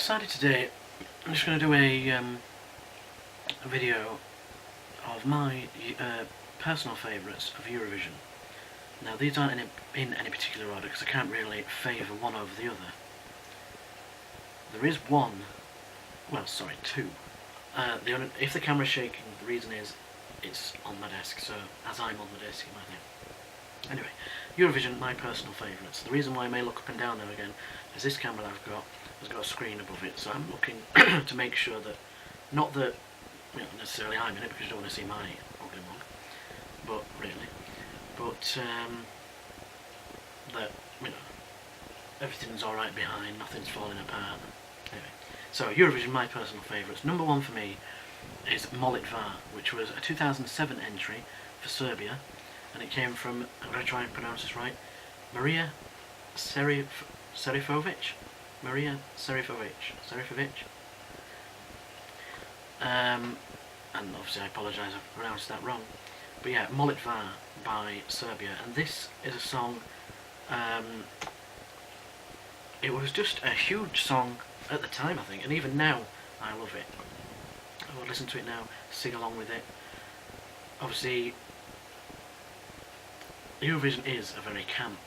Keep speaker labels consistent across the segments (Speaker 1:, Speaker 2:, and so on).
Speaker 1: decided today I'm just going to do a video of my personal favourites of Eurovision. Now these aren't in any particular order because I can't really favour one over the other. There is one, well sorry, two. If the camera's shaking, the reason is it's on my desk, so as I'm on the desk, you might know. Anyway, Eurovision, my personal favourites. The reason why I may look up and down now again is this camera that I've got has got a screen above it, so I'm looking to make sure that, not that necessarily I'm in it because you don't want to see my ugly mug, but really, but that everything's alright behind, nothing's falling apart. Anyway, so Eurovision, my personal favourites. Number one for me is Molit Va, which was a 2007 entry for Serbia, and it came from, I'm going to try and pronounce this right, Maria Serifovic. And obviously I apologise if I pronounced that wrong. But yeah, Molit Va by Serbia, and this is a song, it was just a huge song at the time I think, and even now I love it. I will listen to it now, sing along with it. Obviously Eurovision is a very camp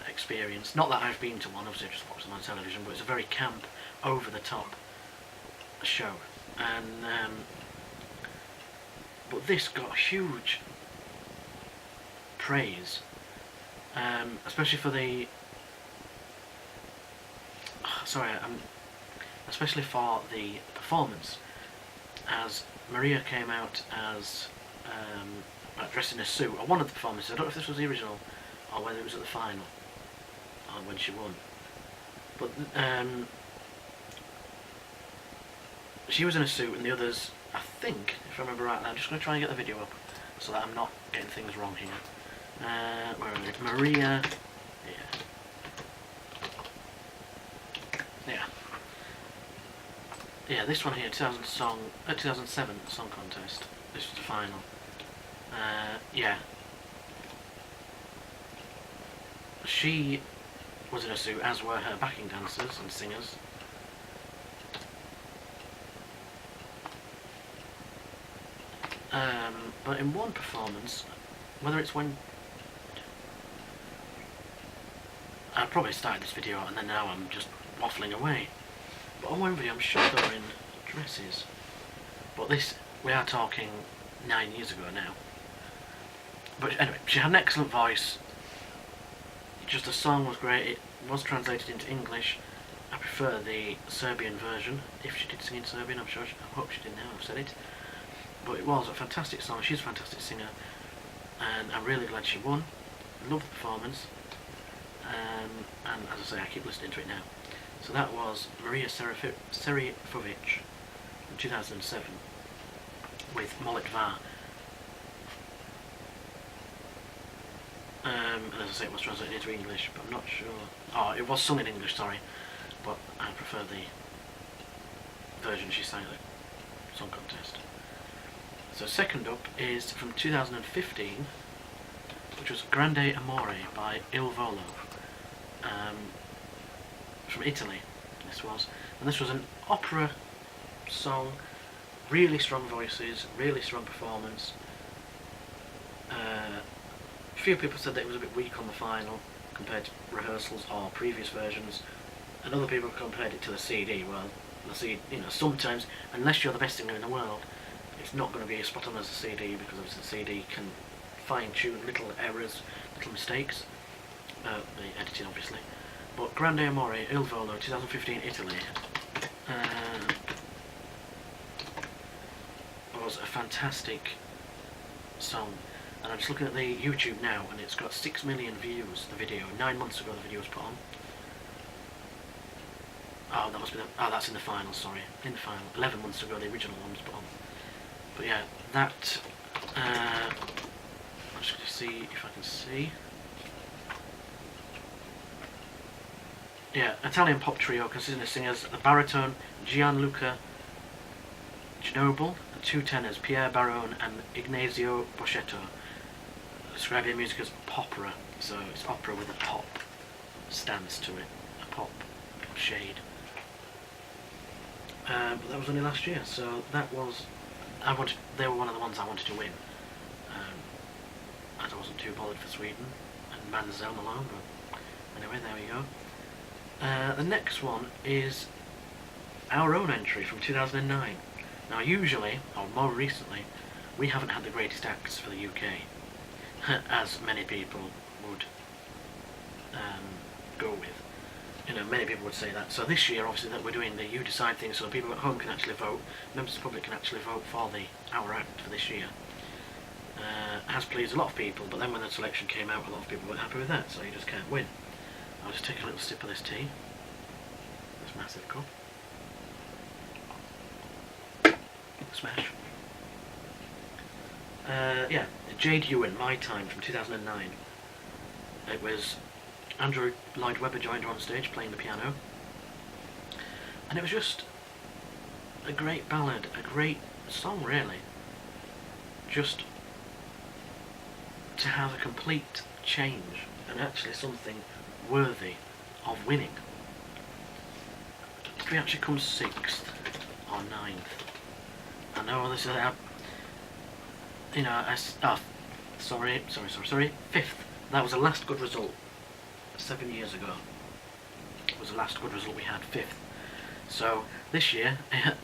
Speaker 1: experience. Not that I've been to one, obviously I've just watched them on television, but it's a very camp, over-the-top show. And but this got huge praise, especially for the especially for the performance, as Maria came out as dressed in a suit. Or one of the performances, I don't know if this was the original or whether it was at the final or when she won, but she was in a suit and the others, I think, if I remember right, I'm just going to try and get the video up so that I'm not getting things wrong here. Where is it? Maria, yeah, this one here, 2007 song contest. This was the final. Yeah, she was in a suit, as were her backing dancers and singers. But in one performance, whether it's when I probably started this video and then now I'm just waffling away, but on one video I'm sure they were in dresses, but this, we are talking 9 years ago now. But anyway, she had an excellent voice, just the song was great, it was translated into English. I prefer the Serbian version, if she did sing in Serbian, I hope she did now, I've said it. But it was a fantastic song, she's a fantastic singer, and I'm really glad she won. I love the performance, and as I say, I keep listening to it now. So that was Maria Serifovic from 2007 with Molit Va. And as I say, it was translated into English, but I'm not sure. Oh, it was sung in English, sorry, but I prefer the version she sang at the song contest. So second up is from 2015, which was Grande Amore by Il Volo, from Italy. This was an opera song, really strong voices, really strong performance. A few people said that it was a bit weak on the final compared to rehearsals or previous versions, and other people compared it to the CD. Well, the CD, sometimes, unless you're the best singer in the world, it's not going to be as spot on as the CD, because obviously the CD can fine-tune little errors, little mistakes, the editing obviously. But Grande Amore, Il Volo, 2015, Italy, was a fantastic song. And I'm just looking at the YouTube now, and it's got 6 million views, the video. 9 months ago the video was put on. Oh, that must be that's in the final, sorry. In the final. 11 months ago the original one was put on. But yeah, that, I'm just going to see if I can see. Yeah, Italian pop trio consisting of singers, the baritone Gianluca Ginobili, and two tenors, Pierre Barone and Ignazio Boschetto. Describe their music as popera, so it's opera with a pop stance to it, a pop shade. but that was only last year, so that was... They were one of the ones I wanted to win. As I wasn't too bothered for Sweden and Mansell alone, but anyway, there we go. The next one is our own entry from 2009. Now usually, or more recently, we haven't had the greatest acts for the UK, as many people would go with. You know, many people would say that. So this year, obviously, that we're doing the You Decide thing, so people at home can actually vote, members of the public can actually vote for our act for this year. Has pleased a lot of people, but then when the selection came out, a lot of people weren't happy with that, so you just can't win. I'll just take a little sip of this tea. This massive cup. Smash. Yeah, Jade Ewan, My Time from 2009. It was Andrew Lloyd Webber joined her on stage playing the piano, and it was just a great ballad, a great song really. Just to have a complete change and actually something worthy of winning. Did we actually come 6th or 9th? I know this is sorry, 5th. That was the last good result 7 years ago. It was the last good result we had, 5th. So this year,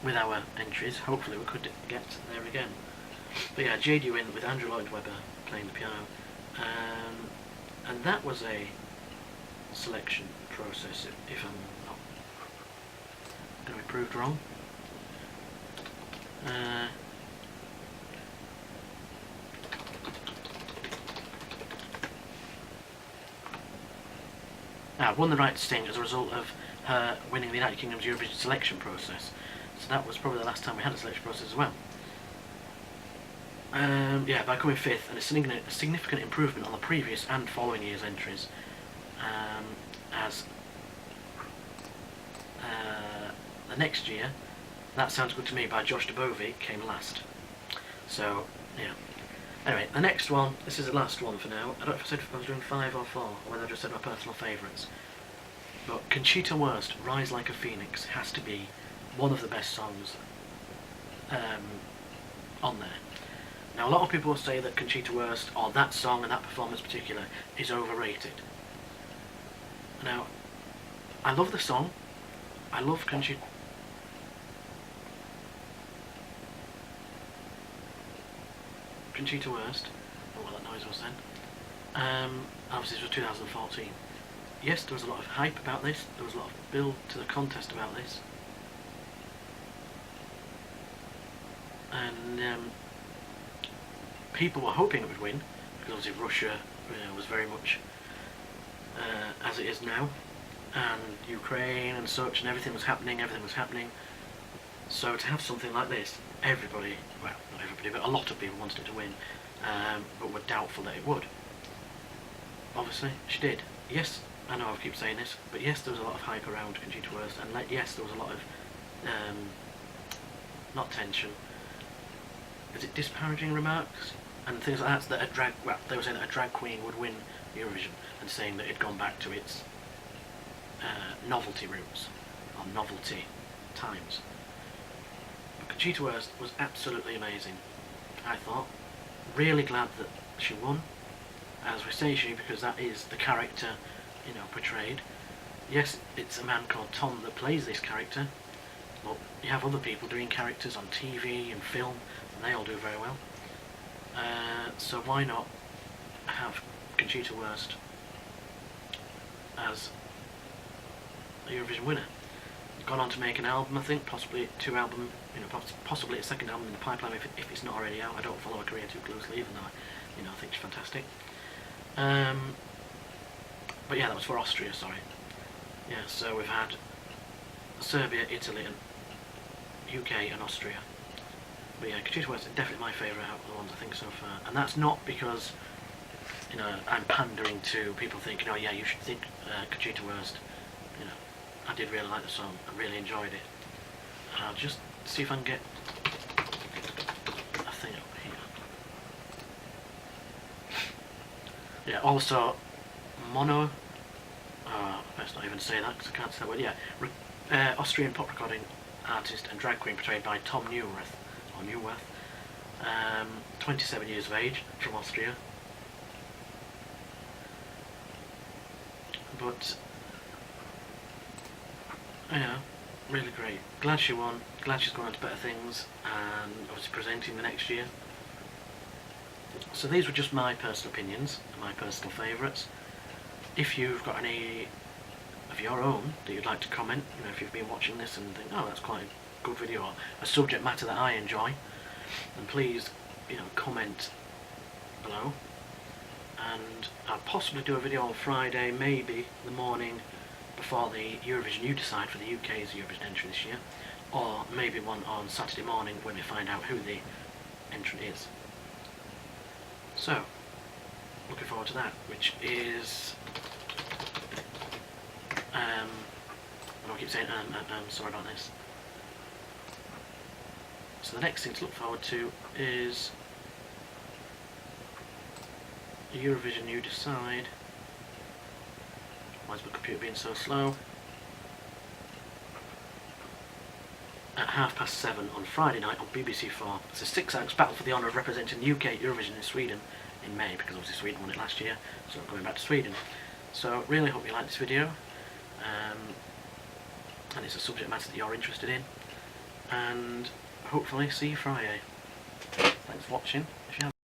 Speaker 1: with our entries, hopefully we could get there again. But yeah, Jade Ewan with Andrew Lloyd Webber playing the piano, and that was a selection process, if I'm not going to be proved wrong. Won the right to sing as a result of her winning the United Kingdom's Eurovision selection process. So that was probably the last time we had a selection process as well. Yeah, by coming 5th, and a significant improvement on the previous and following year's entries, as the next year, That Sounds Good to Me by Josh Dubovy came last. So, yeah. Anyway, the next one, this is the last one for now. I don't know if I said if I was doing 5 or 4, or whether I just said my personal favourites. But Conchita Wurst, Rise Like a Phoenix, has to be one of the best songs on there. Now, a lot of people will say that Conchita Wurst, or that song and that performance in particular, is overrated. Now, I love the song. I love Conchita Wurst. I don't know what that noise was then. Obviously, this was 2014. Yes, there was a lot of hype about this. There was a lot of build to the contest about this. And people were hoping it would win, because obviously Russia was very much as it is now, and Ukraine and such, and everything was happening. So to have something like this, everybody, well, not everybody, but a lot of people wanted it to win, but were doubtful that it would. Obviously, she did. Yes, I know I keep saying this, but yes, there was a lot of hype around Conchita Wurst, and yes, there was a lot of, not tension, is it disparaging remarks? And things like that, they were saying that a drag queen would win Eurovision, and saying that it'd gone back to its novelty roots, or novelty times. But Conchita Wurst was absolutely amazing, I thought. Really glad that she won. As we say she, because that is the character, portrayed. Yes, it's a man called Tom that plays this character, but you have other people doing characters on TV and film, and they all do very well. So why not have Conchita Wurst as a Eurovision winner? Gone on to make an album, I think, possibly 2 albums, possibly a second album in the pipeline if it's not already out. I don't follow her career too closely, even though I think she's fantastic. But yeah, that was for Austria, sorry. Yeah, so we've had Serbia, Italy, and UK and Austria. But yeah, Conchita Wurst is definitely my favourite out of the ones I think so far. And that's not because, I'm pandering to people thinking, oh yeah, you should think Conchita Wurst. I did really like the song. I really enjoyed it. And I'll just see if I can get a thing up here. Yeah, also, Mono, let's not even say that because I can't say that word. Yeah, Austrian pop recording artist and drag queen portrayed by Tom Newworth, 27 years of age, from Austria. But, yeah, really great. Glad she won, glad she's going on to better things, and obviously presenting the next year. So these were just my personal opinions, my personal favourites. If you've got any of your own that you'd like to comment, you know, if you've been watching this and think, oh, that's quite a good video, or a subject matter that I enjoy, then please, you know, comment below. And I'll possibly do a video on Friday, maybe the morning before the Eurovision You Decide for the UK's Eurovision entry this year, or maybe one on Saturday morning when we find out who the entrant is. So, looking forward to that, which is, I keep saying sorry about this. So the next thing to look forward to is Eurovision You Decide. Why is my computer being so slow? At 7:30 on Friday night on BBC4. It's a 6-act battle for the honour of representing the UK at Eurovision in Sweden in May, because obviously Sweden won it last year, so I'm going back to Sweden. So really hope you like this video, and it's a subject matter that you're interested in, and hopefully see you Friday. Thanks for watching. If you have